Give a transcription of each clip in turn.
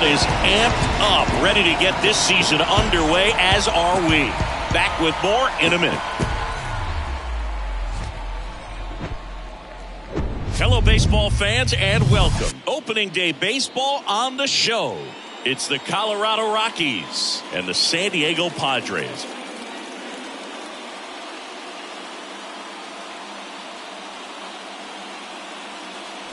crowd is amped up, ready to get this season underway, as are we. Back with more in a minute. Hello, baseball fans, and welcome. Opening day baseball on the show. It's the Colorado Rockies and the San Diego Padres.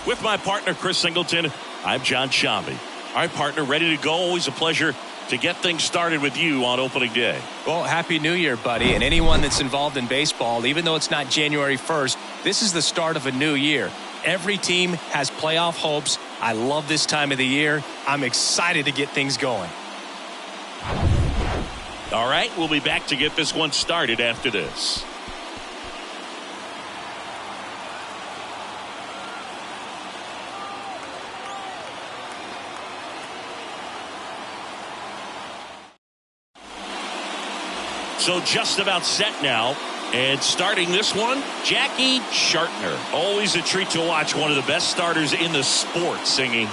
With my partner, Chris Singleton, I'm John Shambi. All right, partner, ready to go. Always a pleasure to get things started with you on opening day. Well, Happy New Year, buddy. And anyone that's involved in baseball, even though it's not January 1st, this is the start of a new year. Every team has playoff hopes. I love this time of the year. I'm excited to get things going. All right, we'll be back to get this one started after this. So just about set now. And starting this one, Jackie Shartner. Always a treat to watch one of the best starters in the sport singing.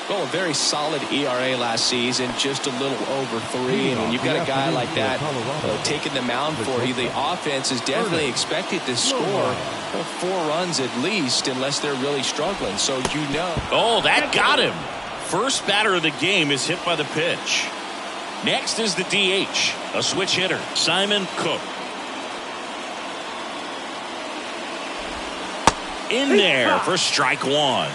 Well, a very solid ERA last season, just a little over 3. And when you've got a guy like that taking the mound for you, the offense is definitely expected to score 4 runs at least, unless they're really struggling. So you know. Oh, that got him. First batter of the game is hit by the pitch. Next is the DH, a switch hitter, Simon Cook. In there for strike 1.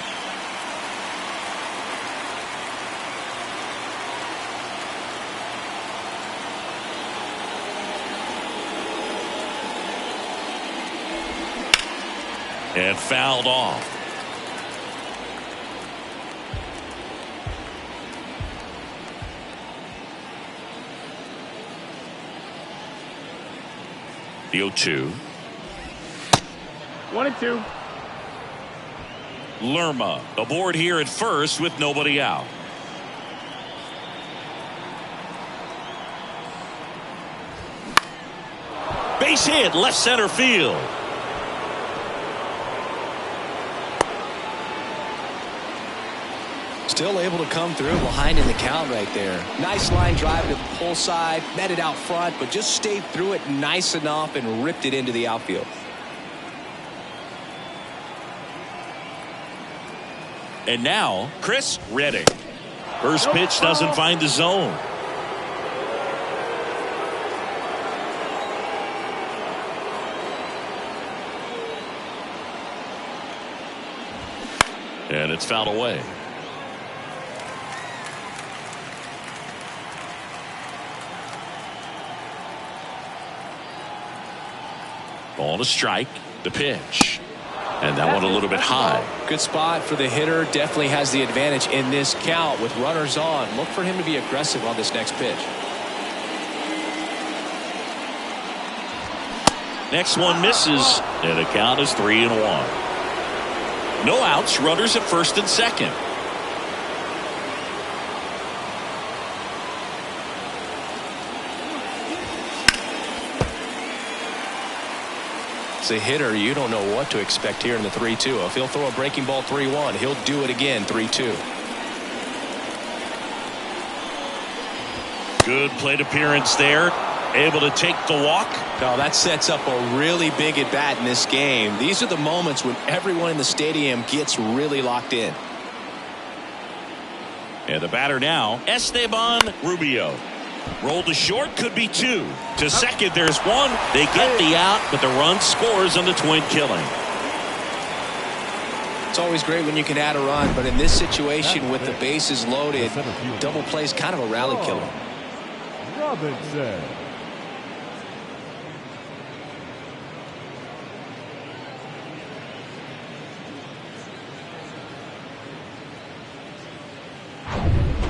And fouled off. The 0-2. 1-2. Lerma aboard here at first with nobody out. Base hit, left center field. Still able to come through behind in the count right there. Nice line drive to the pull side, met it out front, but just stayed through it nice enough and ripped it into the outfield. And now, Chris Redding. First pitch doesn't find the zone. And it's fouled away. Ball to strike. The pitch. And that one a little bit high. Good spot for the hitter. Definitely has the advantage in this count with runners on. Look for him to be aggressive on this next pitch. Next one misses. And the count is 3-1. No outs. Runners at first and second. As a hitter, you don't know what to expect here in the 3-2. If he'll throw a breaking ball 3-1, he'll do it again 3-2. Good plate appearance there. Able to take the walk. Now that sets up a really big at bat in this game. These are the moments when everyone in the stadium gets really locked in. And the batter now, Esteban Rubio. Rolled to short, could be 2. To second, there's 1. They get the out, but the run scores on the twin killing. It's always great when you can add a run, but in this situation with the bases loaded, double play is kind of a rally killer. Robinson.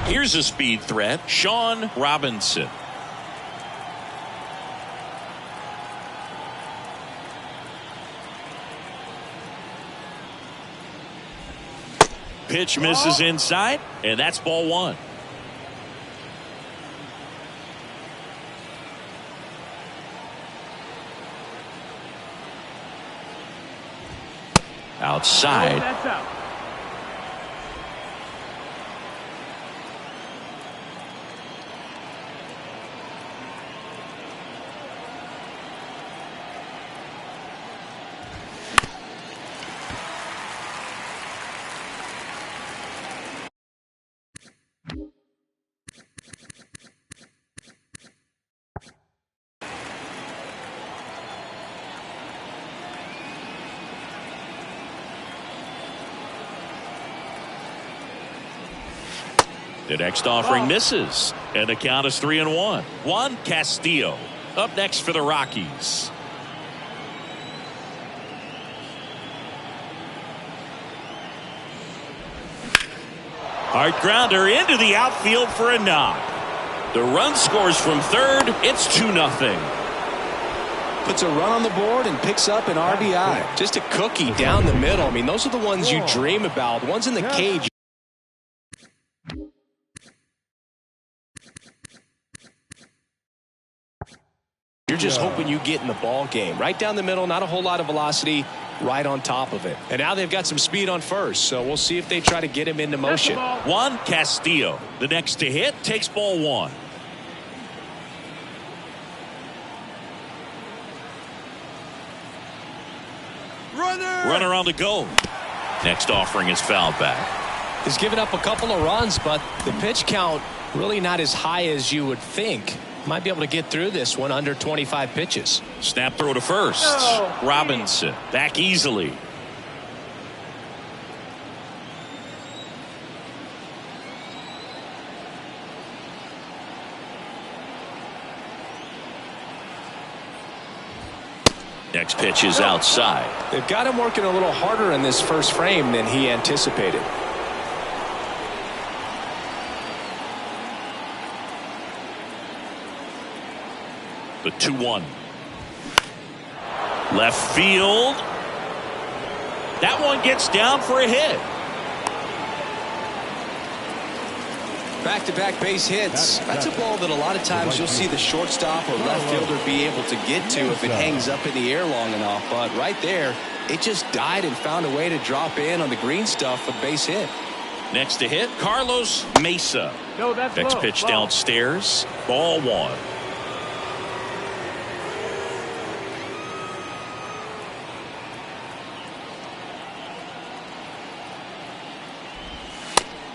Here's a speed threat, Sean Robinson. Pitch misses inside, and that's ball 1. Outside. That's out. The next offering misses, and the count is 3-1. Juan Castillo up next for the Rockies. Hard grounder into the outfield for a knock. The run scores from third. It's 2-0. Puts a run on the board and picks up an RBI. Just a cookie down the middle. I mean, those are the ones you dream about. The ones in the cage. You're just hoping you get in the ball game. Right down the middle, not a whole lot of velocity, right on top of it. And now they've got some speed on first, so we'll see if they try to get him into motion. Juan Castillo, the next to hit, takes ball one. Runner on the go. Next offering is fouled back. He's given up a couple of runs, but the pitch count really not as high as you would think. Might be able to get through this one under 25 pitches. Snap throw to first. Robinson back easily. Next pitch is outside. They've got him working a little harder in this first frame than he anticipated. The 2-1. Left field. That one gets down for a hit. Back-to-back base hits. That's a ball that a lot of times you'll see the shortstop or left fielder be able to get to if it hangs up in the air long enough. But right there, it just died and found a way to drop in on the green stuff for base hit. Next to hit, Carlos Mesa. Next pitch downstairs. Ball one.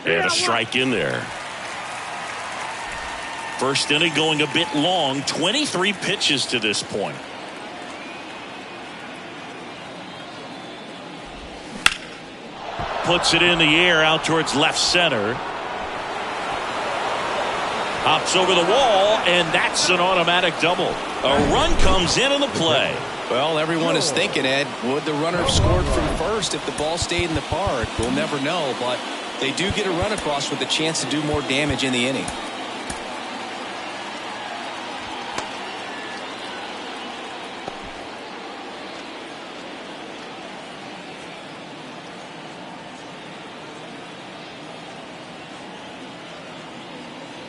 And a strike in there. First inning going a bit long. 23 pitches to this point. Puts it in the air out towards left center. Hops over the wall, and that's an automatic double. A run comes in the play. Well, everyone is thinking, Ed, would the runner have scored from first if the ball stayed in the park? We'll never know, but they do get a run across with a chance to do more damage in the inning.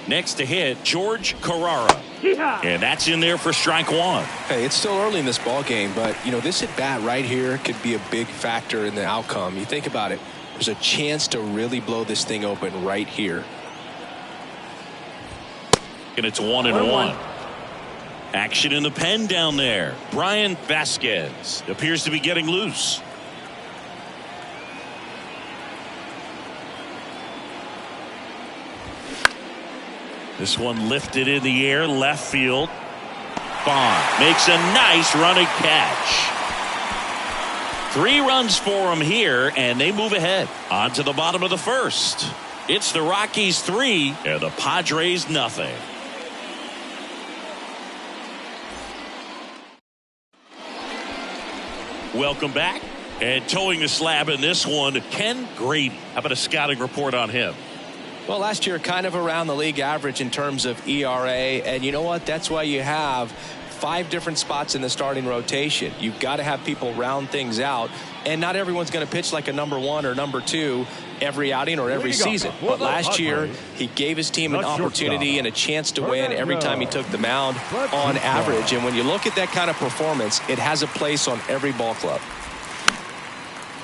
Next to hit, George Carrara. And that's in there for strike one. Hey, it's still early in this ball game, but, you know, this at bat right here could be a big factor in the outcome. You think about it. There's a chance to really blow this thing open right here. And it's 1-1. Action in the pen down there. Brian Vasquez appears to be getting loose. This one lifted in the air, left field. Bond makes a nice running catch. 3 runs for him here, and they move ahead. On to the bottom of the first. It's the Rockies 3 and the Padres nothing. Welcome back. And towing the slab in this one, Ken Grady. How about a scouting report on him? Well, last year kind of around the league average in terms of ERA, and you know what? That's why you have 5 different spots in the starting rotation. You've got to have people round things out, and not everyone's going to pitch like a number 1 or number 2 every outing or every season. But last year, he gave his team an opportunity and a chance to win every time he took the mound on average. And when you look at that kind of performance, it has a place on every ball club.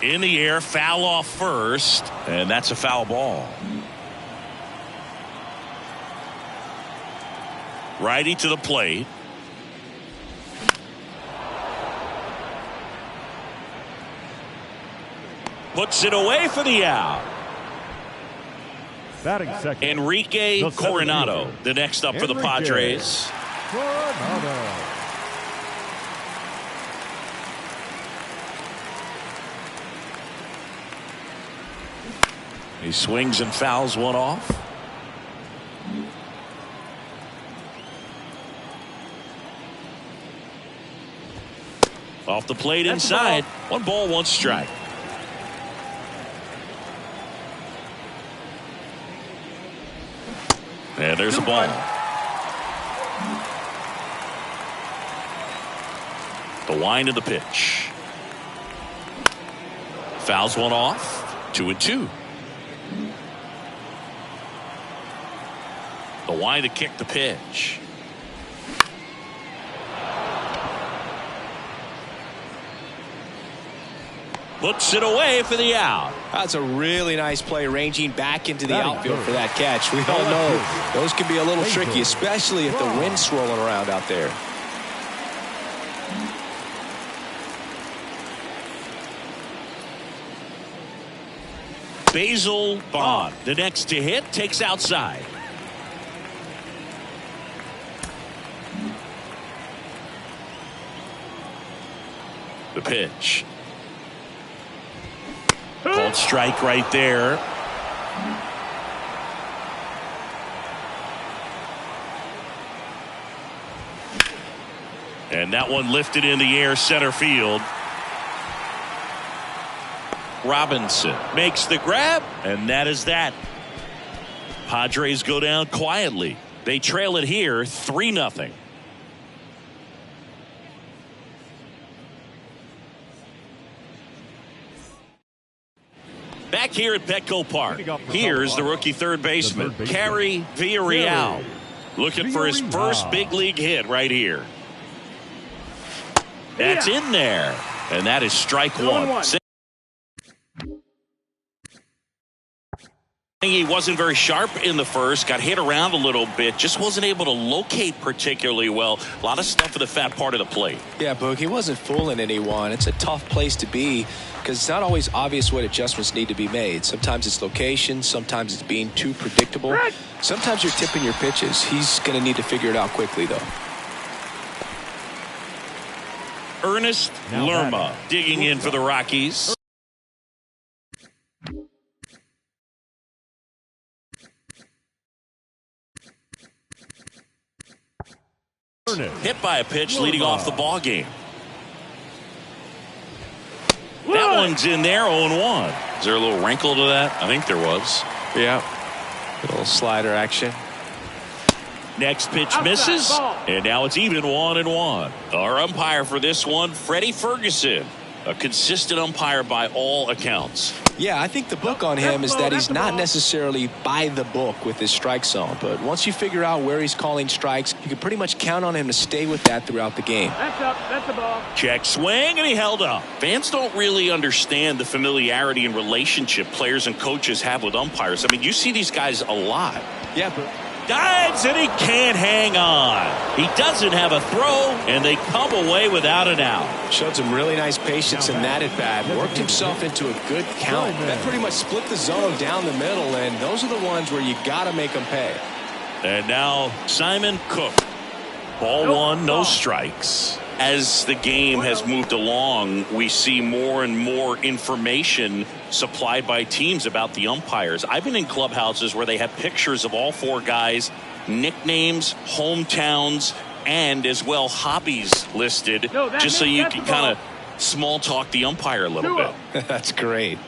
In the air, foul off first, and that's a foul ball. Righty to the plate. Puts it away for the out. Batting second, Enrique Coronado, the next up for the Padres. Coronado. He swings and fouls one off. Off the plate inside. 1 ball, 1 strike. And there's a ball. The wind of the pitch. Fouls one off. 2-2. The wind to kick the pitch. Puts it away for the out. That's a really nice play, ranging back into the outfield for that catch. We all know those can be a little tricky, especially if the wind's swirling around out there. Basil Bond, the next to hit, takes outside. The pitch. Called strike right there. And that one lifted in the air, center field. Robinson makes the grab, and that is that. Padres go down quietly. They trail it here 3-0. Back here at Petco Park, here's the rookie third baseman, Carry Villarreal, looking for his first big league hit right here. That's in there, and that is strike one. He wasn't very sharp in the first, got hit around a little bit, just wasn't able to locate particularly well. A lot of stuff at the fat part of the plate. Yeah, Boog, he wasn't fooling anyone. It's a tough place to be because it's not always obvious what adjustments need to be made. Sometimes it's location, sometimes it's being too predictable. Sometimes you're tipping your pitches. He's going to need to figure it out quickly, though. Ernest Lerma digging in for the Rockies. Hit by a pitch leading off the ball game. That one's in there, 0-1. Is there a little wrinkle to that? I think there was. Yeah. A little slider action. Next pitch misses, and now it's even 1-1. Our umpire for this one, Freddie Ferguson. A consistent umpire by all accounts. Yeah, I think the book on him is that he's not necessarily by the book with his strike zone. But once you figure out where he's calling strikes, you can pretty much count on him to stay with that throughout the game. That's up. That's the ball. Check swing, and he held up. Fans don't really understand the familiarity and relationship players and coaches have with umpires. I mean, you see these guys a lot. Yeah, but Dives, and he can't hang on. He doesn't have a throw, and they come away without an out. Showed some really nice patience in that at bat. Worked himself into a good count. That pretty much split the zone down the middle, and those are the ones where you got to make them pay. And now Simon Cook. Ball one, no strikes. As the game has moved along, we see more and more information supplied by teams about the umpires. I've been in clubhouses where they have pictures of all 4 guys, nicknames, hometowns, and as well hobbies listed, just so you can kind of small talk the umpire a little bit. That's great.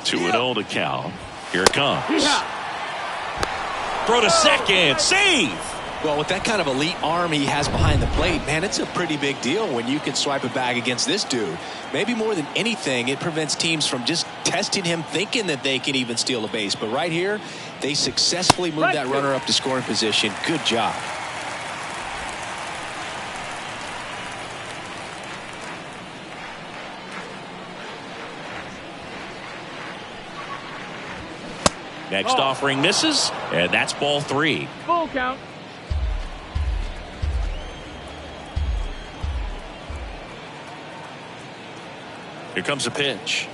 Two and 0 to count. Here it comes. Throw to second. Save. Well, with that kind of elite arm he has behind the plate, man, it's a pretty big deal when you can swipe it back against this dude. Maybe more than anything, it prevents teams from just testing him, thinking that they can even steal a base. But right here, they successfully moved that runner up to scoring position. Good job. Next offering misses, and that's ball 3. Full count. Here comes a pitch.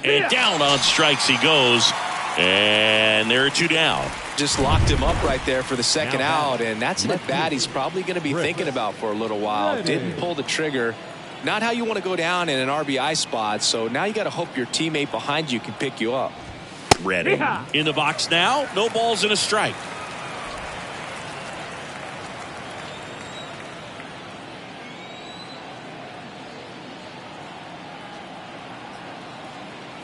And down on strikes he goes. And there are 2 down. Just locked him up right there for the second out, and that's an at-bat he's probably going to be thinking about for a little while. Didn't pull the trigger. Not how you want to go down in an RBI spot, so now you got to hope your teammate behind you can pick you up. Redding in the box now. No balls and a strike.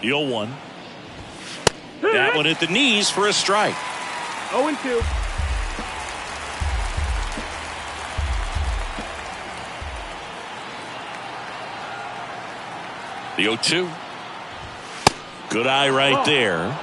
0-1. That one at the knees for a strike. 0-2. The 0-2. Good eye right there.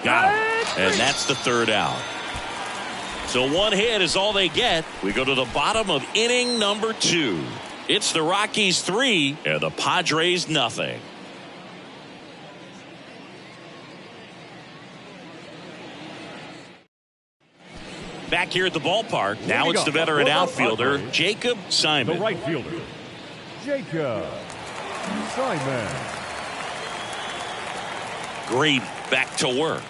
Got him. And that's the third out. So one hit is all they get. We go to the bottom of inning number 2. It's the Rockies 3 and the Padres nothing. Back here at the ballpark. Now it's the veteran outfielder, Jacob Simon. The right fielder, Jacob Simon. Great, back to work.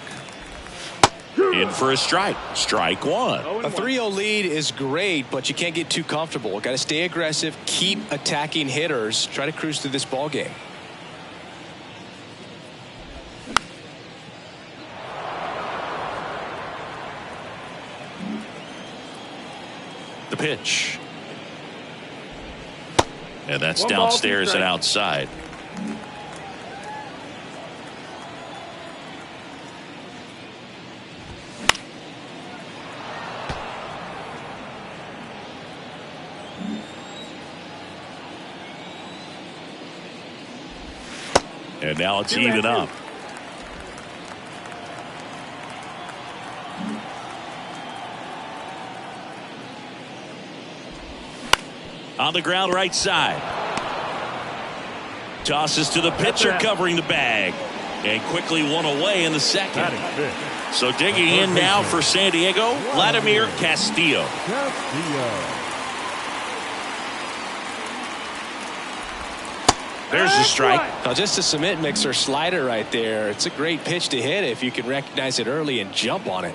In for a strike. Strike one. A 3-0 lead is great, but you can't get too comfortable. Got to stay aggressive, keep attacking hitters, try to cruise through this ball game. The pitch. And that's downstairs and outside. And now it's even up. On the ground right side. Tosses to the pitcher covering the bag. And quickly one away in the second. So digging in now for San Diego, Vladimir Castillo. There's the strike. Now just a cement mixer slider right there. It's a great pitch to hit if you can recognize it early and jump on it.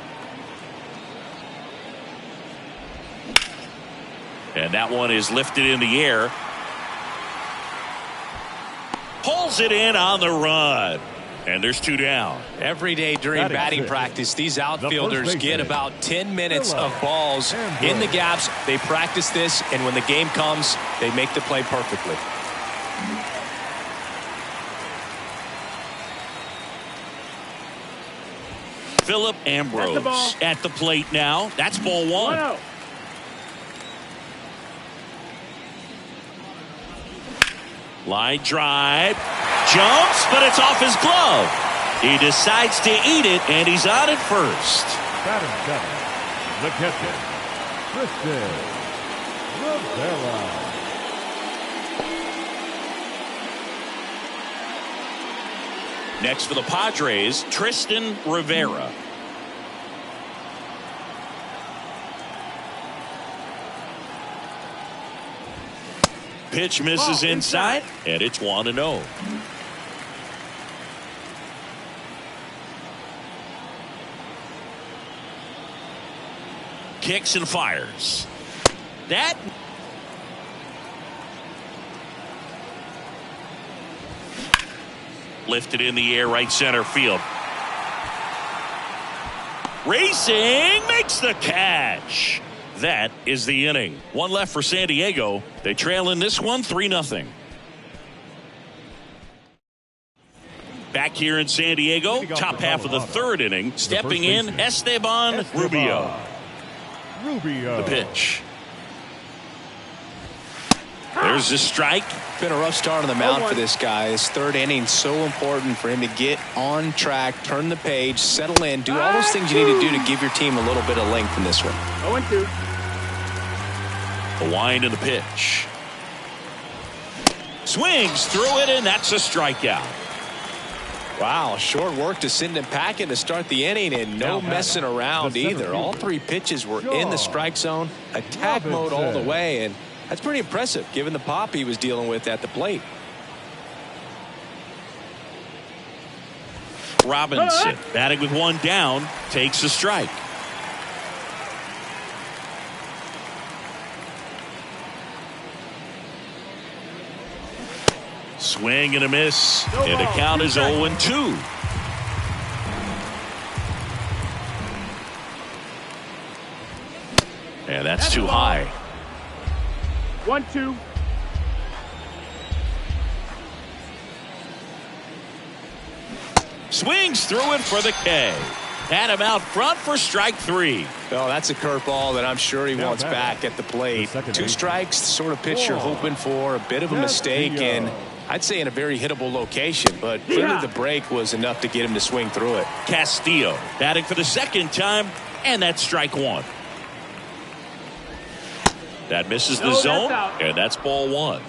And that one is lifted in the air. Pulls it in on the run. And there's 2 down. Every day during batting practice, these outfielders get about 10 minutes of balls in the gaps. They practice this, and when the game comes, they make the play perfectly. Philip Ambrose at the plate now. That's ball 1. Line drive. Jumps, but it's off his glove. He decides to eat it, and he's on at first. Batting 7, the catcher, Tristan Rivera. Next for the Padres, Tristan Rivera. Pitch misses inside, and it's 1-0. Kicks and fires. That lifted in the air, right center field. Racing, makes the catch. That is the inning. One left for San Diego. They trail in this one 3-0. Back here in San Diego, top half of the third inning, stepping in Esteban Rubio. The pitch. There's the strike. Been a rough start on the mound for this guy. His third inning so important for him to get on track, turn the page, settle in, do all those things you need to do to give your team a little bit of length in this one. 0-2. The wind and the pitch. Swings through it, and that's a strikeout. Wow, short work to send him packing to start the inning, and no messing around either. All 3 pitches were in the strike zone, attack mode all the way, and that's pretty impressive given the pop he was dealing with at the plate. Robinson batting with 1 down, takes a strike. Swing and a miss. And the count is 0-2. And that's too high. 1-2. Swings through it for the K. Had him out front for strike 3. Oh, that's a curveball that I'm sure he wants back at the plate. 2 strikes, the sort of pitch you're hoping for. A bit of a mistake, and I'd say in a very hittable location, but clearly the break was enough to get him to swing through it. Castillo batting for the second time, and that's strike 1. That misses the zone, and that's ball 1.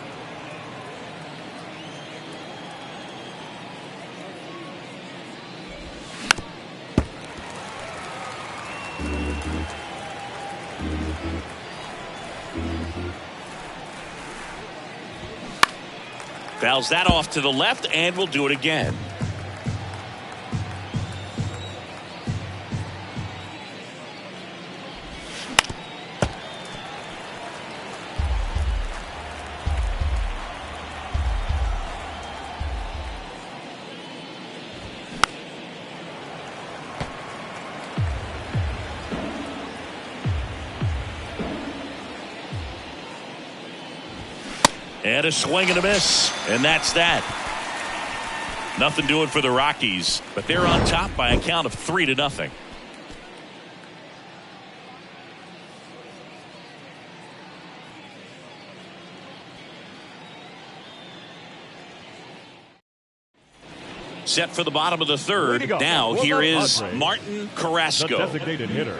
Fouls that off to the left, and we'll do it again. And a swing and a miss. And that's that. Nothing doing for the Rockies, but they're on top by a count of 3-0. Set for the bottom of the third. Now here is Martin Carrasco. The designated hitter.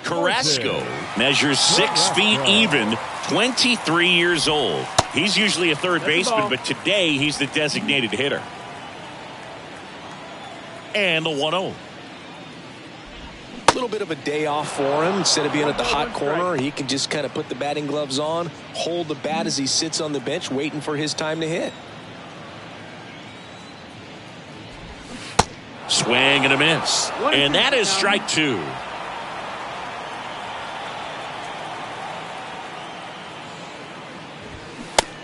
Carrasco measures 6 feet even, 23 years old. He's usually a third baseman, but today he's the designated hitter. And the 1-0. A little bit of a day off for him. Instead of being at the hot corner, he can just kind of put the batting gloves on, hold the bat as he sits on the bench waiting for his time to hit. Swing and a miss. And that is strike 2.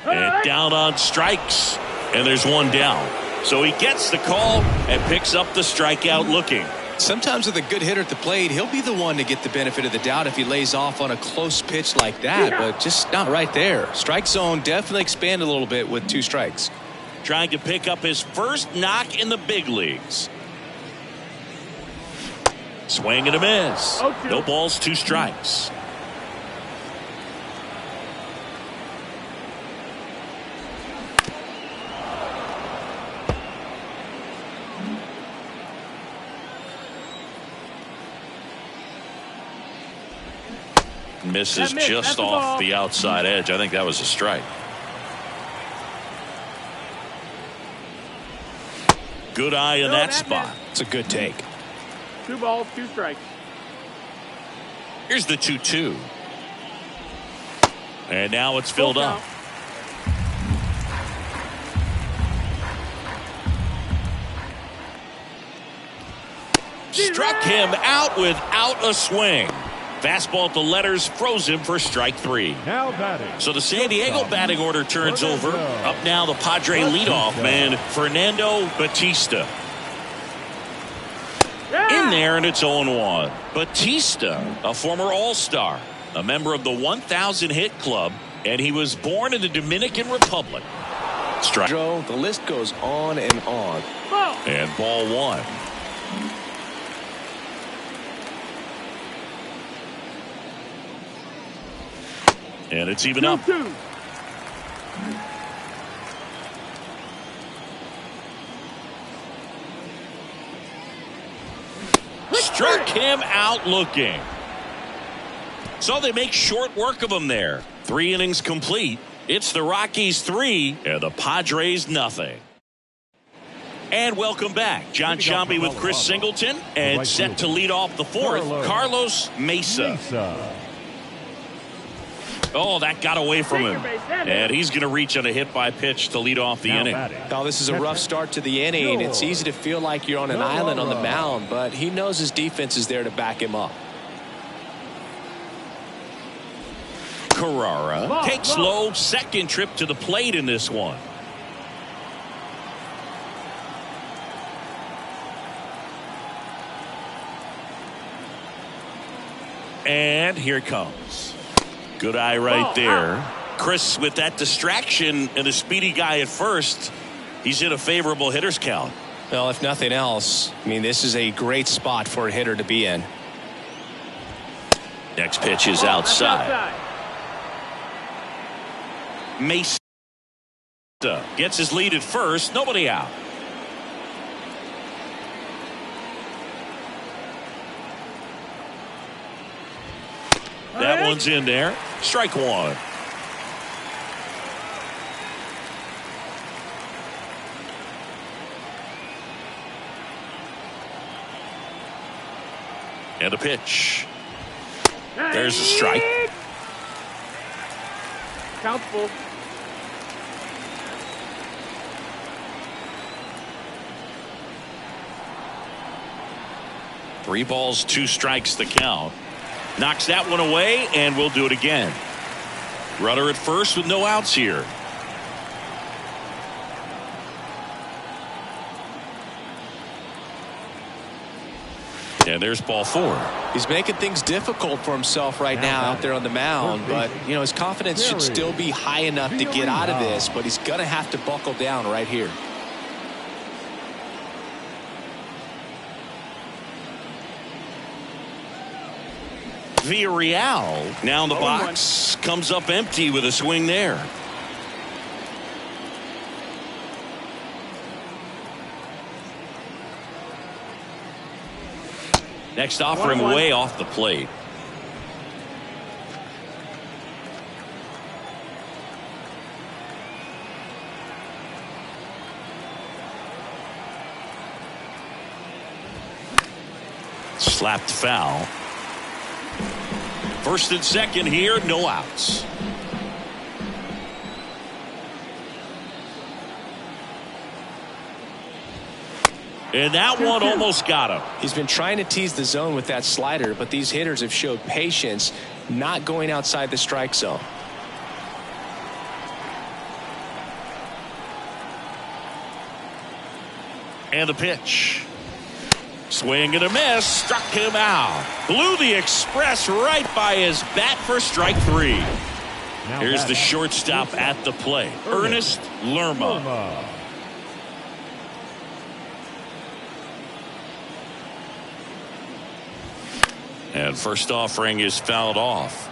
And down on strikes. And there's one down. So he gets the call and picks up the strikeout looking. Sometimes with a good hitter at the plate, he'll be the one to get the benefit of the doubt if he lays off on a close pitch like that, but just not right there. Strike zone definitely expanded a little bit with 2 strikes. Trying to pick up his first knock in the big leagues. Swing and a miss. No balls, 2 strikes. Misses just off the outside edge. I think that was a strike. Good eye in that spot. It's a good take. 2 balls, 2 strikes. Here's the 2-2. And now it's filled up. Struck him out without a swing. Fastball at the letters froze him for strike 3. Now batting. So the San Diego batting order turns over. Up now the Padre leadoff man, Fernando Batista. In there, and it's 0-1. Batista, a former All-Star, a member of the 1,000 hit club, and he was born in the Dominican Republic. Strike. Joe, the list goes on and on. And ball 1. And it's even up. 2-2. Struck him out looking. So they make short work of him there. 3 innings complete. It's the Rockies 3 and the Padres nothing. And welcome back. John Sciambi with Chris Singleton and set to lead off the 4th, Carlos Mesa. Oh, that got away from him. And he's going to reach on a hit by pitch to lead off the inning. Oh, this is a rough start to the inning. It's easy to feel like you're on an island on the mound, but he knows his defense is there to back him up. Carrara takes slow, second trip to the plate in this one. And here it comes. Good eye right there. Chris, with that distraction and a speedy guy at first, he's in a favorable hitter's count. Well, if nothing else, I mean, this is a great spot for a hitter to be in. Next pitch is outside. Mason gets his lead at first. Nobody out. That one's in there. Strike one. And a pitch. There's a strike. Count's full. Three balls, two strikes the count. Knocks that one away, and we'll do it again. Runner at first with no outs here. And there's ball four. He's making things difficult for himself right now out there on the mound, but you know, his confidence should still be high enough to get out of this, but he's going to have to buckle down right here. Villarreal now in the box, comes up empty with a swing there. Next offering way off the plate. Slapped foul. First and second here, no outs. And that one almost got him. He's been trying to tease the zone with that slider, but these hitters have showed patience, not going outside the strike zone. And the pitch. Swing and a miss. Struck him out. Blew the express right by his bat for strike three. Here's the shortstop at the plate. Ernest Lerma. And first offering is fouled off.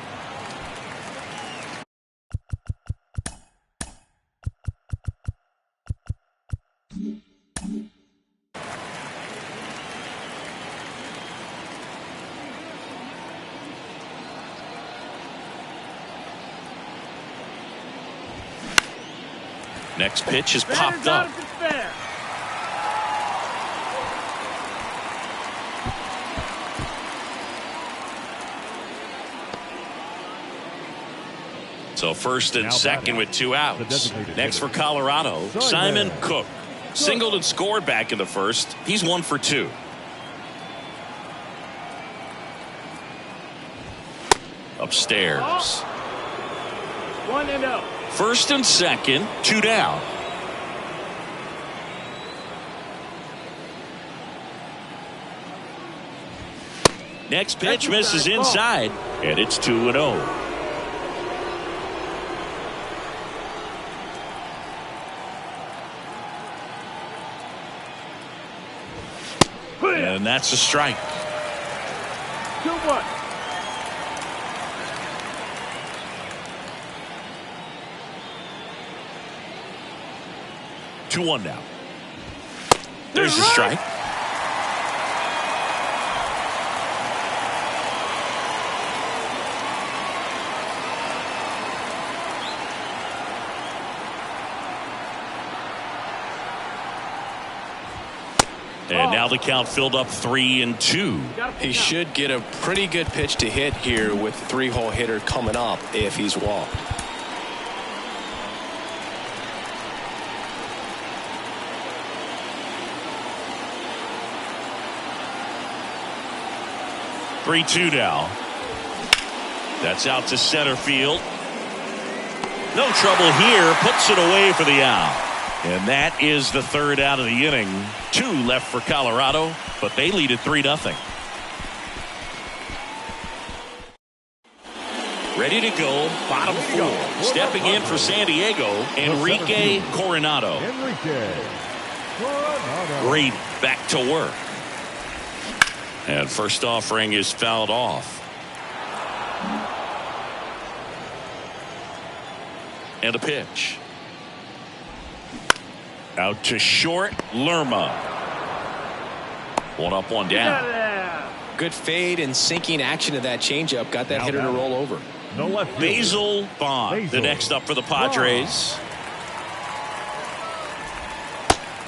Next pitch is popped up. So first and second with two outs. Next for Colorado, Simon Cook. Singled and scored back in the first. He's 1 for 2. Upstairs. 1-0. First and second, 2 down. Next pitch misses inside, and it's 2-0. And that's a strike. 2-1. Two one now. There's a strike. And now the count filled up 3-2. He should get a pretty good pitch to hit here with the 3-hole hitter coming up if he's walked. Three-two now. That's out to center field. No trouble here. Puts it away for the out. And that is the third out of the inning. 2 left for Colorado, but they lead at 3-0. Ready to go, bottom four. Stepping in for San Diego, Enrique Coronado. Grady back to work. And first offering is fouled off. And a pitch. Out to short, Lerma. One up, one down. Good fade and sinking action of that changeup. Got that hitter to roll over. Basil Bond, the next up for the Padres.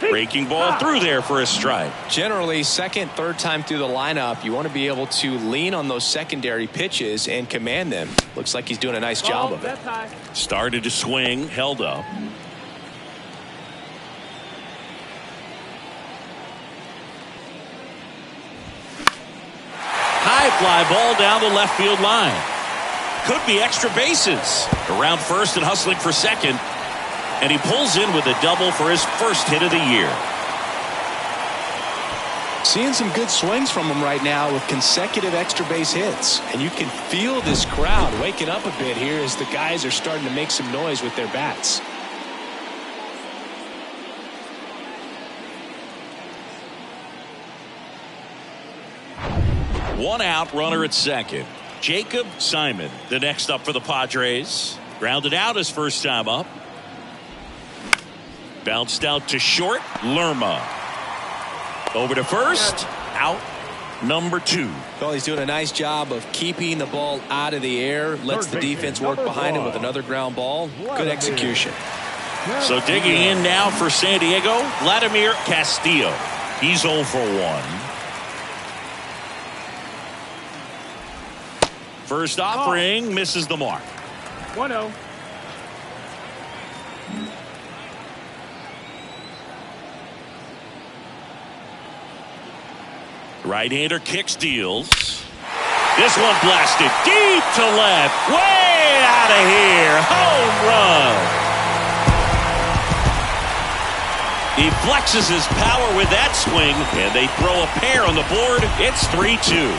Breaking ball through there for a strike. Generally, second, third time through the lineup, you want to be able to lean on those secondary pitches and command them. Looks like he's doing a nice job of it. Started to swing, held up. High fly ball down the left field line. Could be extra bases. Around first and hustling for second. And he pulls in with a double for his first hit of the year. Seeing some good swings from him right now with consecutive extra base hits. And you can feel this crowd waking up a bit here as the guys are starting to make some noise with their bats. One out, runner at second. Jacob Simon, the next up for the Padres. Grounded out his first time up. Bounced out to short, Lerma. Over to first, out number 2. Well, he's doing a nice job of keeping the ball out of the air. Lets the defense work behind him with another ground ball. Good execution. So digging in now for San Diego, Vladimir Castillo. He's 0 for 1. First offering misses the mark. 1-0. Right-hander kicks, deals. This one blasted deep to left. Way out of here. Home run. He flexes his power with that swing, and they throw a pair on the board. It's 3-2.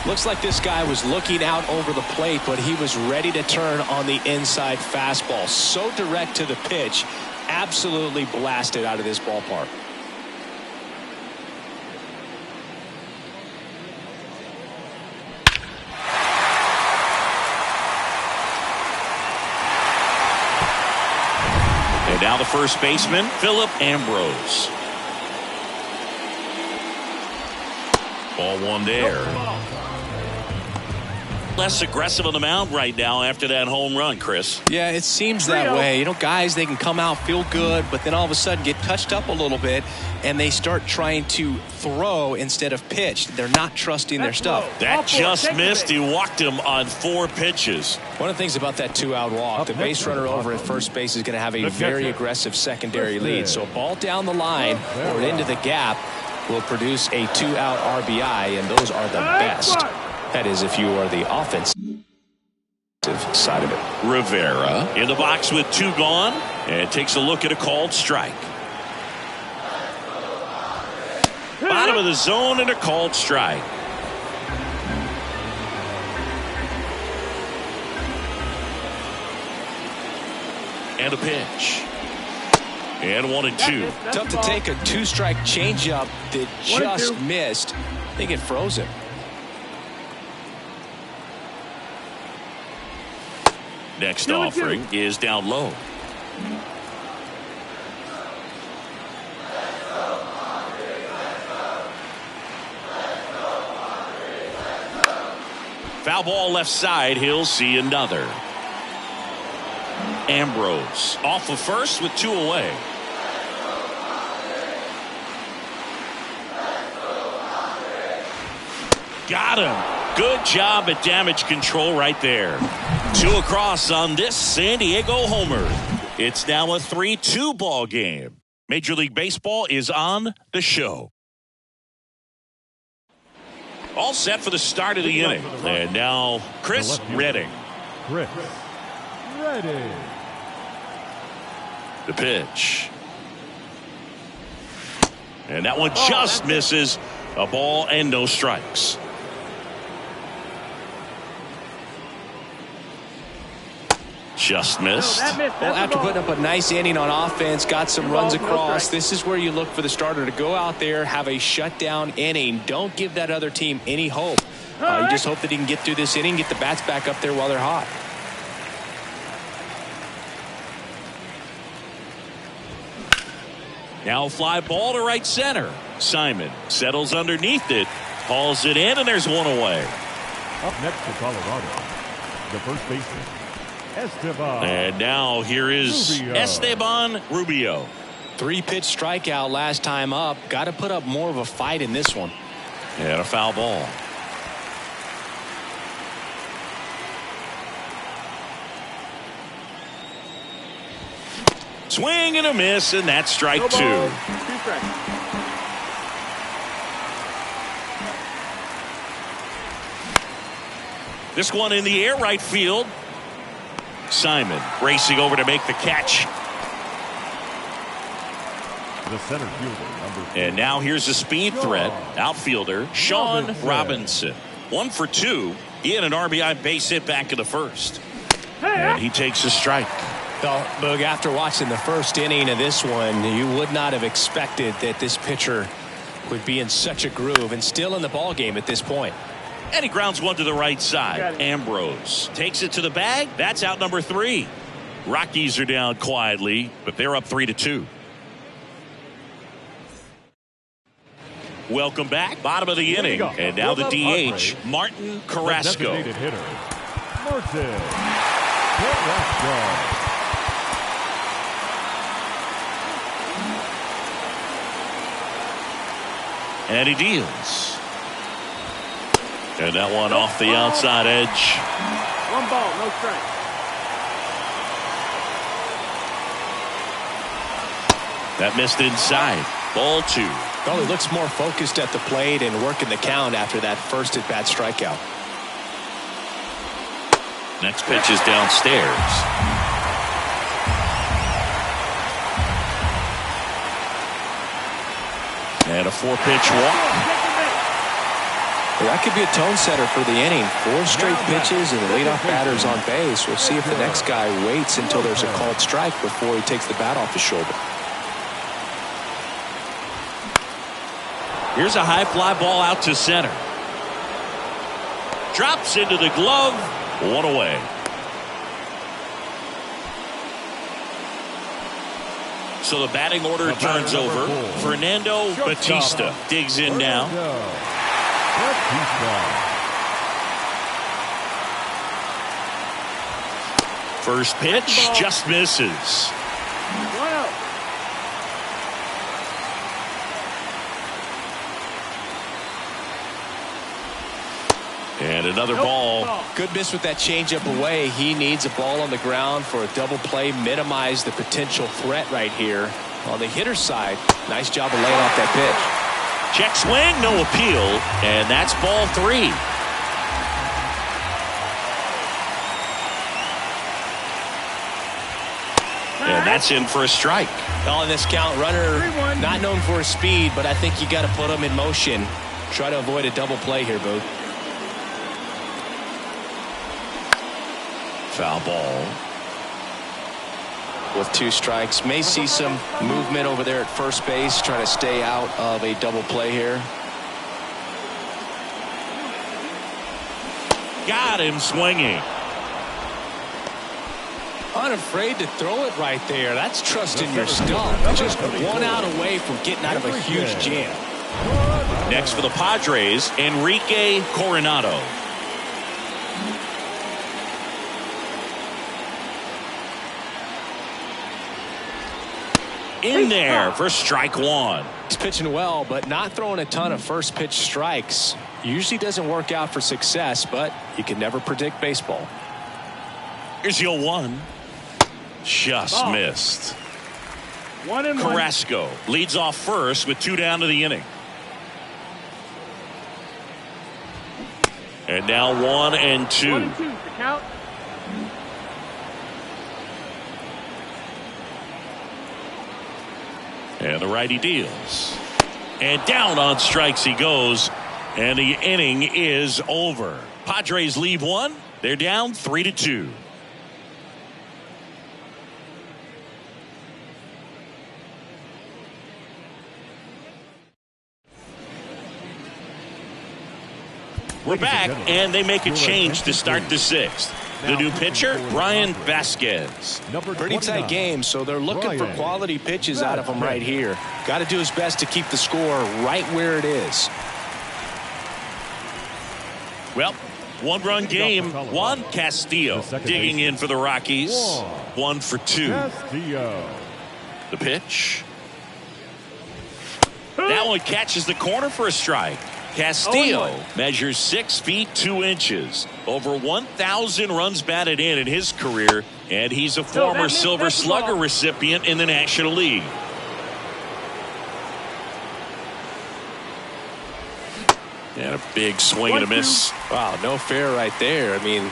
Looks like this guy was looking out over the plate, but he was ready to turn on the inside fastball. So direct to the pitch, absolutely blasted out of this ballpark. And now the first baseman, Philip Ambrose. Ball one there. Less aggressive on the mound right now after that home run, Chris. Yeah, it seems that way. You know, guys, they can come out, feel good, but then all of a sudden get touched up a little bit, and they start trying to throw instead of pitch. They're not trusting their stuff. That just missed. He walked him on 4 pitches. One of the things about that 2-out walk, the base runner over at first base is going to have a very aggressive secondary lead. So a ball down the line or into the gap will produce a 2-out RBI, and those are the best. That is, if you are the offensive side of it. Rivera in the box with 2 gone, and takes a look at a called strike. Bottom of the zone and a called strike. And a pitch. And 1-2. Tough to take a 2-strike changeup that just missed. I think it froze him. Next offering is down low. Foul ball left side. He'll see another. Ambrose off of first with 2 away. Got him. Good job at damage control right there. 2 across on this San Diego homer. It's now a 3-2 ball game. Major League Baseball is on the show. All set for the start of the inning. And now Chris Redding. Chris Redding. The pitch. And that one just misses. A ball and no strikes. Just missed. Well, after putting up a nice inning on offense, got some runs across, this is where you look for the starter to go out there, have a shutdown inning. Don't give that other team any hope. You just hope that he can get through this inning, get the bats back up there while they're hot. Now fly ball to right center. Simon settles underneath it, hauls it in, and there's one away. Up next to Colorado, the first baseman, Esteban. And now here is Rubio. Esteban Rubio. 3-pitch strikeout last time up. Got to put up more of a fight in this one. And a foul ball. Swing and a miss, and that's strike two. 2 strikes. This one in the air, right field. Simon racing over to make the catch. The center fielder, number 4. And now here's a speed threat. Outfielder Sean Robinson. 1 for 2. He had an RBI base hit back in the first. And he takes a strike. Well, Boog, after watching the first inning of this one, you would not have expected that this pitcher would be in such a groove and still in the ball game at this point. And he grounds one to the right side. Ambrose takes it to the bag. That's out number 3. Rockies are down quietly, but they're up 3-2. Welcome back. Bottom of the inning. And now the DH, Martin Carrasco. Designated hitter, Martin Carrasco. And he deals. And that one off the outside edge. 1 ball, no strike. That missed inside. Ball 2. Well, he looks more focused at the plate and working the count after that first at-bat strikeout. Next pitch is downstairs. And a 4-pitch walk. Well, that could be a tone setter for the inning. 4 straight pitches and the leadoff batter's on base. We'll see if the next guy waits until there's a called strike before he takes the bat off his shoulder. Here's a high fly ball out to center. Drops into the glove. 1 away. So the batting order turns over. Fernando Batista digs in now. First pitch just misses. 1 out. And another ball. Good miss with that changeup away. He needs a ball on the ground for a double play. Minimize the potential threat right here. On the hitter's side, nice job of laying off that pitch. Check swing, no appeal. And that's ball 3. And that's in for a strike. On this count, runner not known for his speed, but I think you got to put him in motion. Try to avoid a double play here, Boo. Foul ball. With 2 strikes, may see some movement over there at first base, trying to stay out of a double play here. Got him swinging. Unafraid to throw it right there. That's trusting your stuff. Just 1 out away from getting out of a huge jam. Next for the Padres, Enrique Coronado. In there for strike 1. He's pitching well, but not throwing a ton of first pitch strikes. Usually doesn't work out for success, but you can never predict baseball. Here's your 1. Just missed. 1-1. Carrasco leads off first with 2 down to the inning. And now 1-2. 1-2. The count. And the righty deals. And down on strikes he goes. And the inning is over. Padres leave one. They're down 3-2. We're back, and they make a change to start the sixth. The new pitcher, Brian Vasquez. Pretty tight game, so they're looking for quality pitches out of him right here. Got to do his best to keep the score right where it is. Well, one-run game. Juan Castillo digging in for the Rockies. 1 for 2. The pitch. That one catches the corner for a strike. Castillo measures 6 feet 2 inches. Over 1,000 runs batted in his career, and he's a former Silver Slugger recipient in the National League. And a big swing and a miss. Wow, no fair right there. I mean,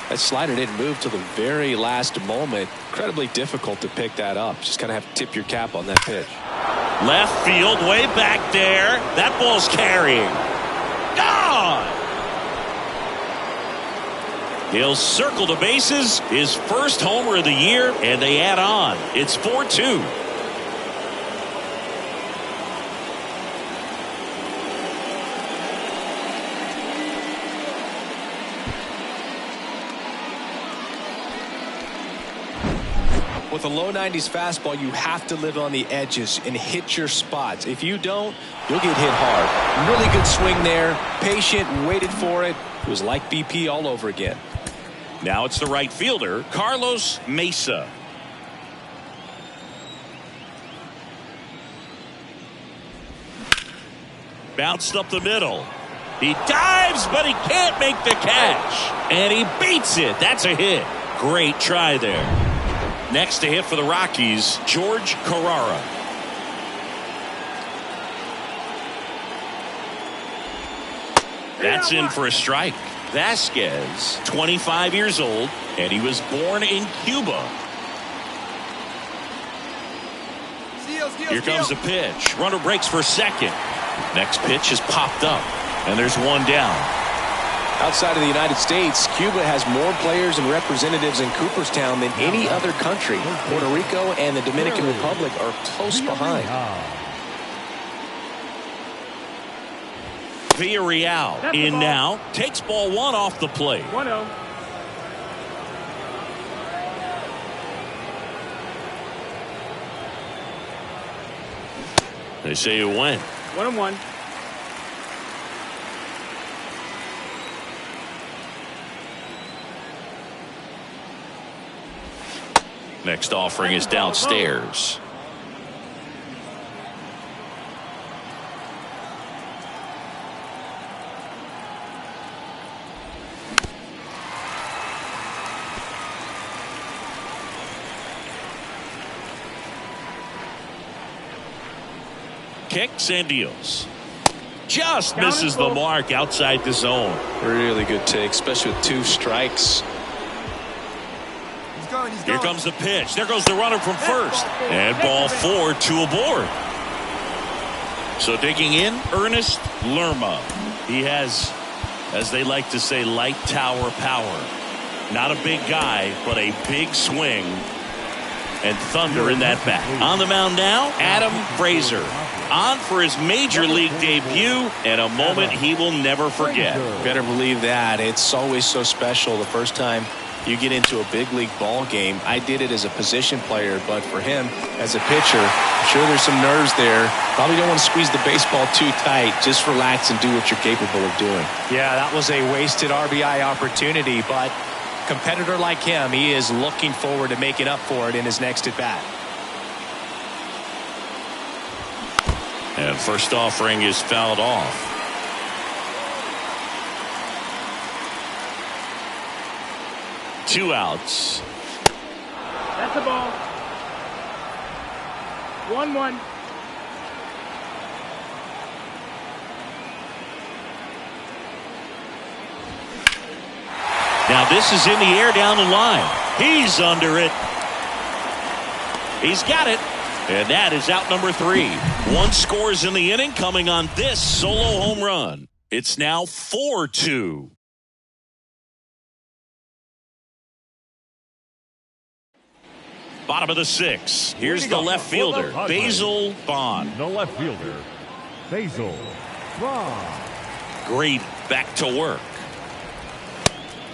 that slider didn't move till the very last moment. Incredibly difficult to pick that up. Just kind of have to tip your cap on that pitch. Left field, way back there. That ball's carrying. Gone! He'll circle the bases. His first homer of the year, and they add on. It's 4-2. With a low 90s fastball, you have to live on the edges and hit your spots. If you don't, you'll get hit hard. Really good swing there. Patient, waited for it. It was like BP all over again. Now it's the right fielder, Carlos Mesa. Bounced up the middle. He dives, but he can't make the catch. And he beats it. That's a hit. Great try there. Next to hit for the Rockies, George Carrara. That's in for a strike. Vasquez, 25 years old, and he was born in Cuba. Here comes the pitch. Runner breaks for second. Next pitch is popped up, and there's one down. Outside of the United States, Cuba has more players and representatives in Cooperstown than any other country. Puerto Rico and the Dominican Republic are close behind. Villarreal in now. Takes ball 1 off the plate. 1-0. They say it went. 1-1. Next offering is downstairs. Kicks and deals. Just misses the mark outside the zone. Really good take, especially with 2 strikes. Here comes the pitch. There goes the runner from first. And ball 4, 2 aboard. So digging in, Ernest Lerma. He has, as they like to say, light tower power. Not a big guy, but a big swing. And thunder in that bat. On the mound now, Adam Frazier. On for his major league debut, and a moment he will never forget. Better believe that. It's always so special the first time you get into a big league ball game. I did it as a position player, but for him as a pitcher, I'm sure there's some nerves there. Probably don't want to squeeze the baseball too tight. Just relax and do what you're capable of doing. Yeah, that was a wasted RBI opportunity, but competitor like him, he is looking forward to making up for it in his next at bat. And first offering is fouled off. Two outs. That's a ball. 1-1. Now this is in the air down the line. He's under it. He's got it. And that is out number 3. 1 scores in the inning coming on this solo home run. It's now 4-2. Bottom of the 6th. Here's the left fielder, Basil Bond. The left fielder, Basil Bond. Great back to work.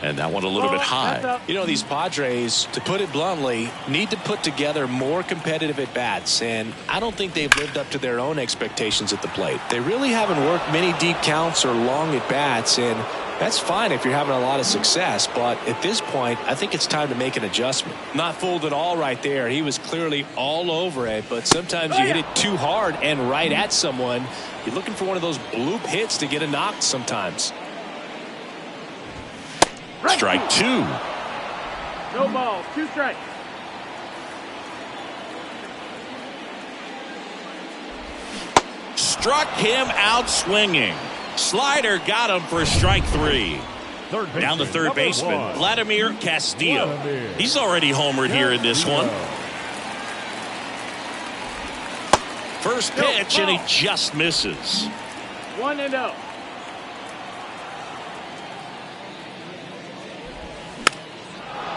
And that one a little bit high. You know, these Padres, to put it bluntly, need to put together more competitive at-bats, and I don't think they've lived up to their own expectations at the plate. They really haven't worked many deep counts or long at-bats, and that's fine if you're having a lot of success, but at this point, I think it's time to make an adjustment. Not fooled at all right there. He was clearly all over it, but sometimes you hit it too hard and right at someone. You're looking for one of those bloop hits to get a knock sometimes. Strike 2. No ball. 2 strikes. Struck him out swinging. Slider got him for strike 3. Down to third baseman, Vladimir Castillo. He's already homered here in this one. First pitch, and he just misses. 1-0.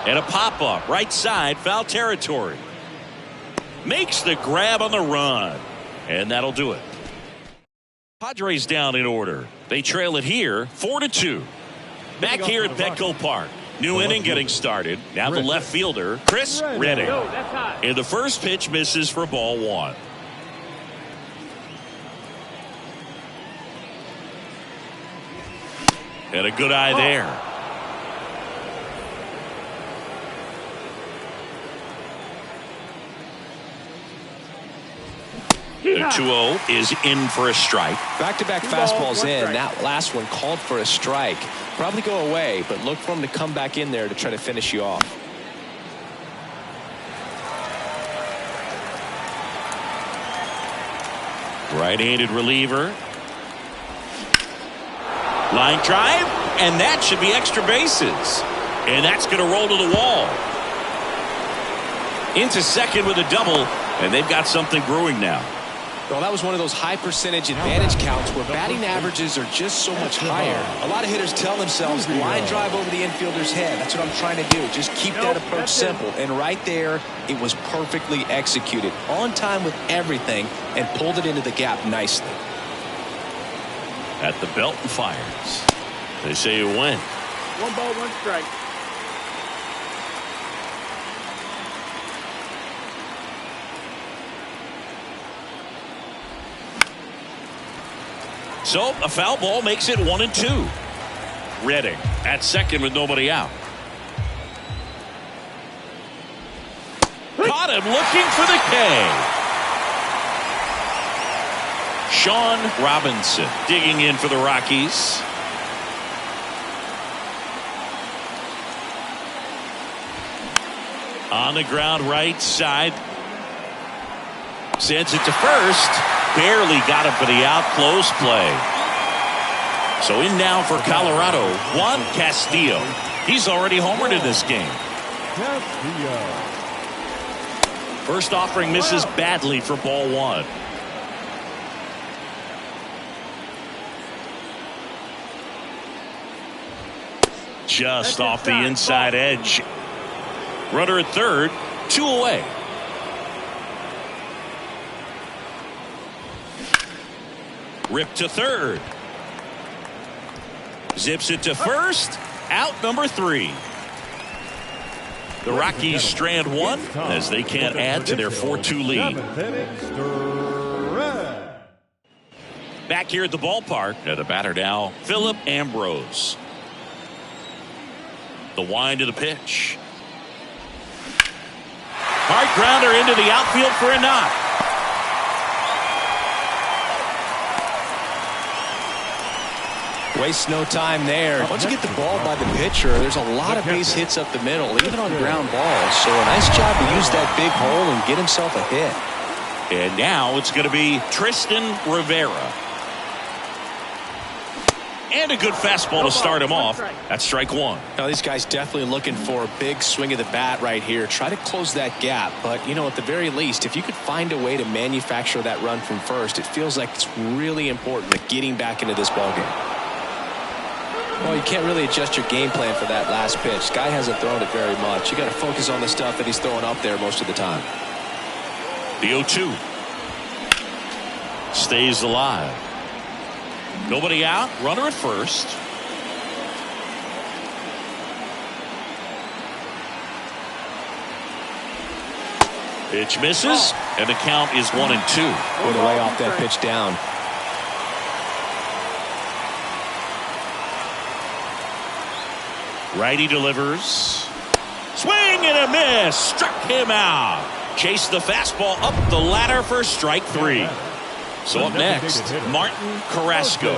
And a pop-up, right side, foul territory. Makes the grab on the run. And that'll do it. Padres down in order. They trail it here, 4-2. Back here at Petco Park. New inning getting started. Now the left fielder, Chris Redding. And the first pitch misses for ball 1. And a good eye there. The 2-0 is in for a strike. Back-to-back fastballs in. That last one called for a strike. Probably go away, but look for him to come back in there to try to finish you off. Right-handed reliever. Line drive, and that should be extra bases. And that's going to roll to the wall. Into second with a double, and they've got something brewing now. Well, that was one of those high percentage advantage counts where batting averages are just so much higher. A lot of hitters tell themselves line drive over the infielder's head. That's what I'm trying to do. Just keep that approach simple. And right there, it was perfectly executed. On time with everything and pulled it into the gap nicely. At the belt and fires. They say you win. 1 ball, 1 strike. So a foul ball makes it 1-2. Redding at second with nobody out. Caught him looking for the K. Sean Robinson digging in for the Rockies. On the ground right side. Sends it to first. Barely got him for the out. Close play. So in now for Colorado, Juan Castillo. He's already homered in this game. First offering misses badly for ball 1. Just off the inside edge. Runner at third, 2 away. Rip to third. Zips it to first. Out number 3. The Rockies strand 1 as they can't add to their 4-2 lead. Back here at the ballpark, the batter now, Philip Ambrose. The wind of the pitch. Hard grounder into the outfield for a knock. Waste no time there. Once you get the ball by the pitcher, there's a lot of base hits up the middle, even on ground balls. So a nice job to use that big hole and get himself a hit. And now it's going to be Tristan Rivera. And a good fastball to start him off. That's strike one. Now, these guys definitely looking for a big swing of the bat right here. Try to close that gap. But, you know, at the very least, if you could find a way to manufacture that run from first, it feels like it's really important to getting back into this ballgame. Well, you can't really adjust your game plan for that last pitch. This guy hasn't thrown it very much. You got to focus on the stuff that he's throwing up there most of the time. The 0-2 stays alive. Nobody out. Runner at first. Pitch misses, and the count is 1-2. Put away off that pitch down. Righty delivers. Swing and a miss. Struck him out. Chased the fastball up the ladder for strike three. So up next, Martin Carrasco.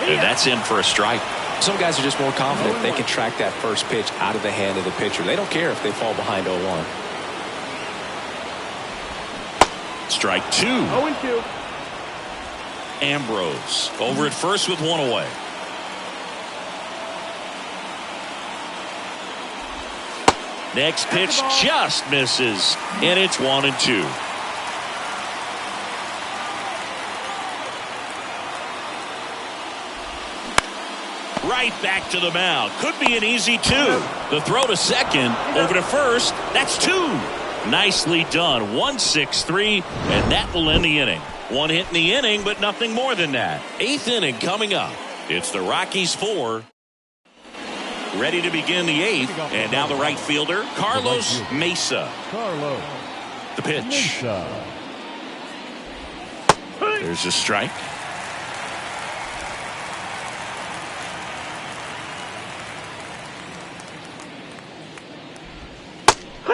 And that's in for a strike. Some guys are just more confident they can track that first pitch out of the hand of the pitcher. They don't care if they fall behind 0-1. Strike two. 0-2. Ambrose over at first with one away. Next pitch just misses, and it's 1-2. Right back to the mound. Could be an easy two. The throw to second, over to first. That's two. Nicely done. 1-6-3, and that will end the inning. One hit in the inning, but nothing more than that. Eighth inning coming up. It's the Rockies 4. Ready to begin the eighth, and now the right fielder, Carlos Mesa. The pitch. There's a strike.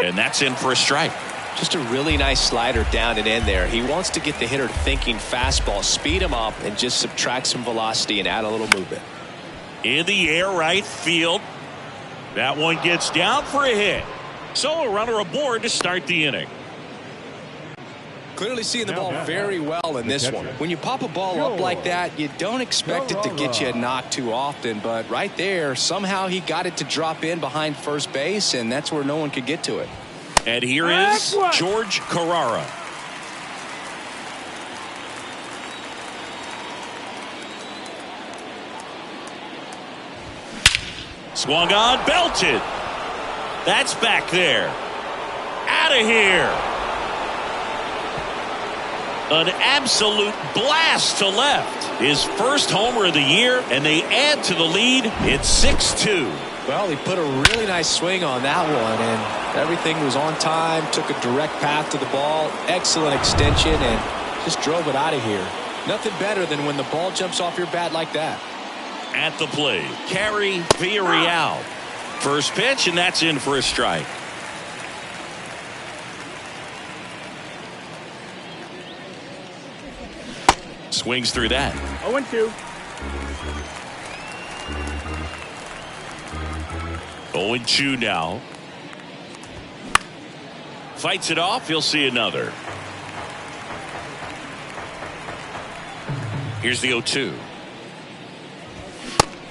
And that's in for a strike. Just a really nice slider down and in there. He wants to get the hitter thinking fastball, speed him up, and just subtract some velocity and add a little movement. In the air, right field. That one gets down for a hit. So a runner aboard to start the inning. Clearly seeing the ball very well in this one. When you pop a ball up like that, you don't expect it to get you a knock too often. But right there, somehow he got it to drop in behind first base, and that's where no one could get to it. And here is George Carrara. Swung on, belted. That's back there. Out of here. An absolute blast to left. His first homer of the year, and they add to the lead. It's 6-2. Well, he put a really nice swing on that one, and everything was on time, took a direct path to the ball, excellent extension, and just drove it out of here. Nothing better than when the ball jumps off your bat like that. At the plate, Carry Villarreal. First pitch, and that's in for a strike. Swings through that. 0-2. 0-2 now. Fights it off. He'll see another. Here's the 0-2.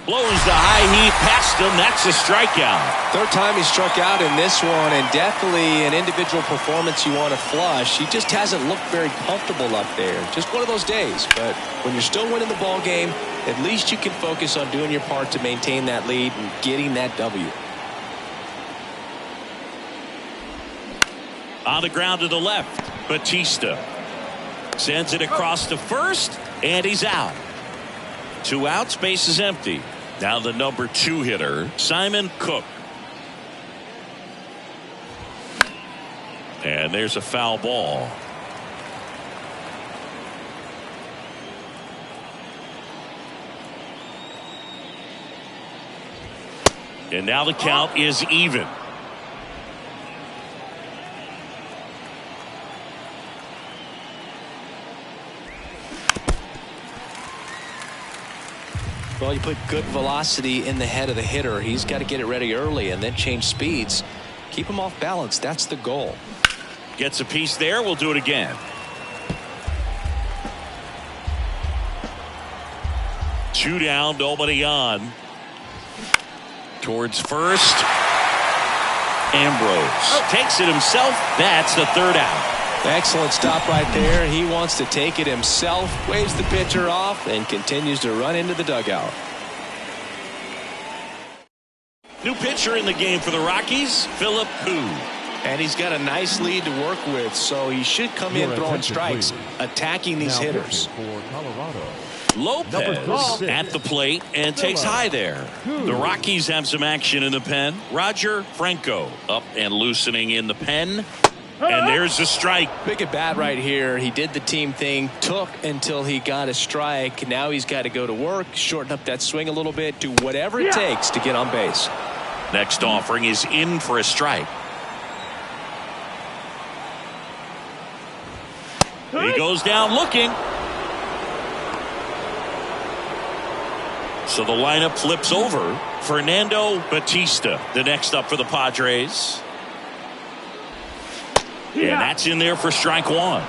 Blows the high heat past him. That's a strikeout. Third time he struck out in this one, and definitely an individual performance you want to flush. He just hasn't looked very comfortable up there. Just one of those days. But when you're still winning the ball game, at least you can focus on doing your part to maintain that lead and getting that W. On the ground to the left, Batista sends it across to first, and he's out. 2 outs, base is empty. Now the number 2 hitter, Simon Cook. And there's a foul ball. And now the count is even. Well, you put good velocity in the head of the hitter. He's got to get it ready early and then change speeds. Keep him off balance. That's the goal. Gets a piece there. We'll do it again. Two down, nobody on. Towards first. Ambrose takes it himself. That's the third out. Excellent stop right there. He wants to take it himself, waves the pitcher off, and continues to run into the dugout. New pitcher in the game for the Rockies, Phillip Hu. And he's got a nice lead to work with, so he should come in throwing strikes, attacking these hitters. For Colorado. Lopez at the plate and takes high there. The Rockies have some action in the pen. Roger Franco up and loosening in the pen. And there's a strike. Big at bat right here. He did the team thing, took until he got a strike. Now he's got to go to work, shorten up that swing a little bit, do whatever it takes to get on base. Next offering is in for a strike. He goes down looking. So the lineup flips over. Fernando Batista, the next up for the Padres. And that's in there for strike one.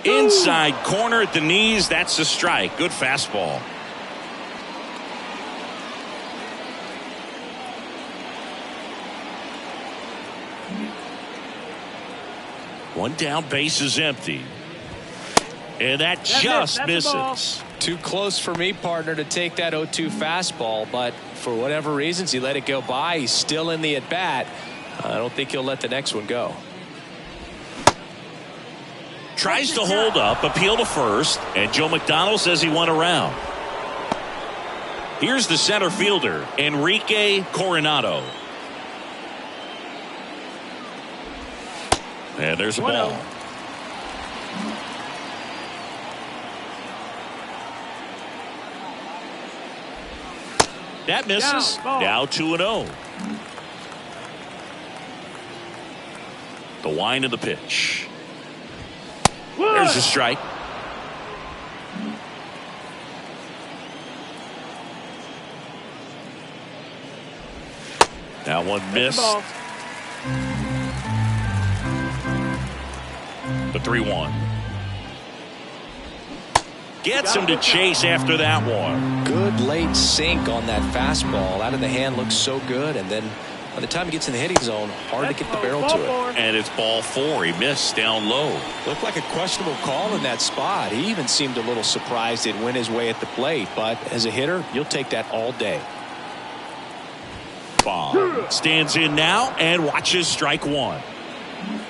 Inside corner at the knees. That's a strike. Good fastball. One down, base is empty. And that just misses. Too close for me, partner, to take that 0-2 fastball, but for whatever reasons he let it go by. He's still in the at bat. I don't think he'll let the next one go. Tries to hold up, appeal to first, and Joe McDonald says he went around. Here's the center fielder, Enrique Coronado. And there's a ball. That misses. Now 2-0. The wind of the pitch. There's a strike. That one missed. The 3-1. Gets him to chase after that one. Good late sink on that fastball. Out of the hand, looks so good, and then by the time he gets in the hitting zone, hard to get the barrel to it. And it's ball 4. He missed down low. Looked like a questionable call in that spot. He even seemed a little surprised it went his way at the plate, but as a hitter, you'll take that all day. Bob stands in now and watches strike one.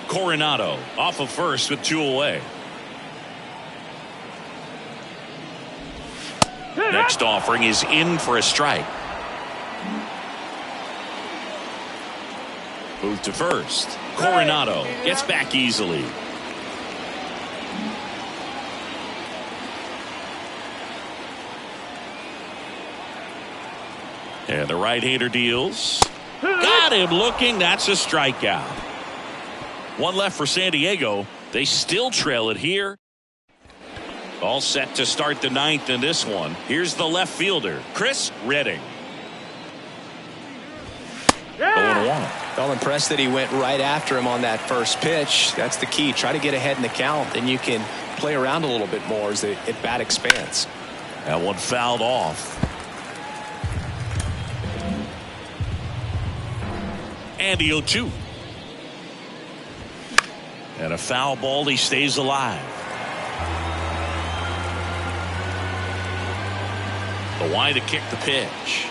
Coronado off of first with 2 away. Next offering is in for a strike. Move to first. Coronado gets back easily. And the right-hander deals. Got him looking. That's a strikeout. One left for San Diego. They still trail it here. All set to start the 9th in this one. Here's the left fielder, Chris Redding. 0-1. Well, impressed that he went right after him on that first pitch. That's the key. Try to get ahead in the count, then you can play around a little bit more as the at bat expands. That one fouled off. And the 0-2. And a foul ball. He stays alive. The wind to kick the pitch.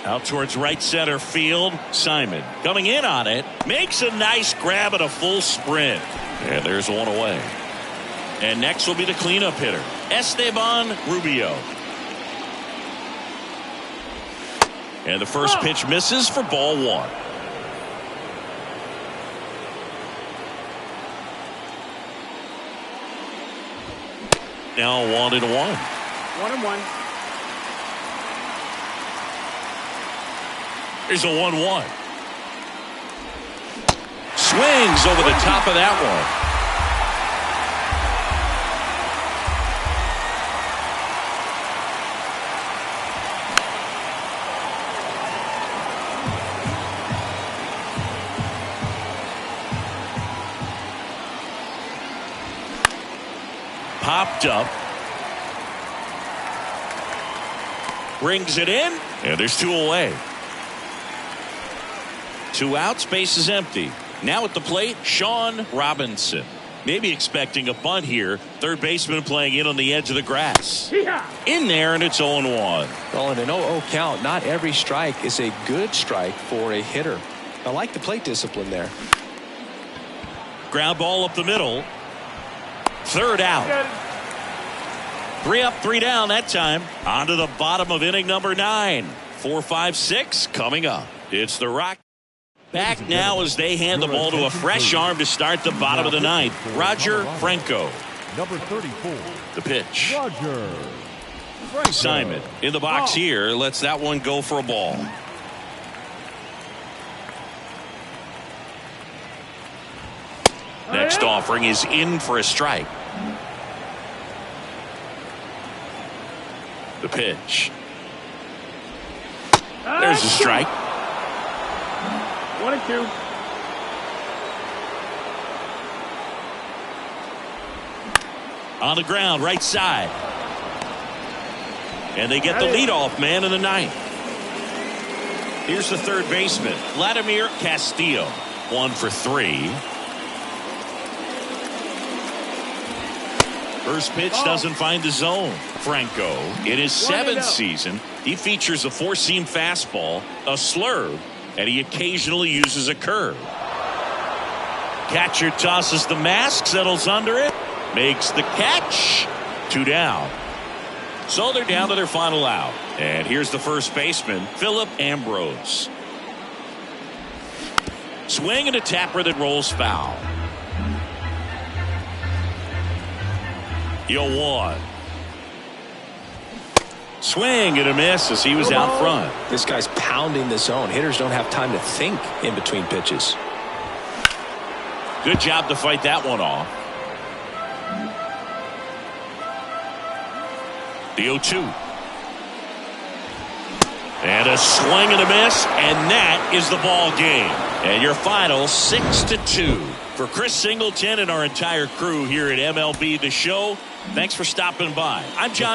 Out towards right center field. Simon coming in on it. Makes a nice grab at a full sprint. And there's one away. And next will be the cleanup hitter, Esteban Rubio. And the first pitch misses for ball 1. Now 1-1. 1-1. There's a 1-1. Swings over the top of that one. picked up. Brings it in, and there's 2 away. 2 outs, base is empty. Now at the plate, Sean Robinson. Maybe expecting a bunt here. Third baseman playing in on the edge of the grass. In there, and it's 0-1. Well, in an 0-0 count, not every strike is a good strike for a hitter. I like the plate discipline there. Ground ball up the middle. Third out. 3 up, 3 down that time. On to the bottom of inning number 9. 4, 5, 6 coming up. It's the Rockies. Back now as they hand the ball to a fresh arm to start the bottom of the 9th. Roger Franco. Number 34. The pitch. Roger. Simon in the box here. Lets that one go for a ball. Next offering is in for a strike. The pitch. There's a strike. 1-2. On the ground, right side. And they get the leadoff man in the 9th. Here's the third baseman, Vladimir Castillo. 1 for 3. First pitch doesn't find the zone. Franco, in his 7th season, he features a 4-seam fastball, a slurve, and he occasionally uses a curve. Catcher tosses the mask, settles under it, makes the catch. 2 down. So they're down to their final out. And here's the first baseman, Philip Ambrose. Swing and a tapper that rolls foul. 0-1. Swing and a miss as he was out front. This guy's pounding the zone. Hitters don't have time to think in between pitches. Good job to fight that one off. The 0-2. And a swing and a miss, and that is the ball game. And your final 6-2. For Chris Singleton and our entire crew here at MLB The Show, thanks for stopping by. I'm John.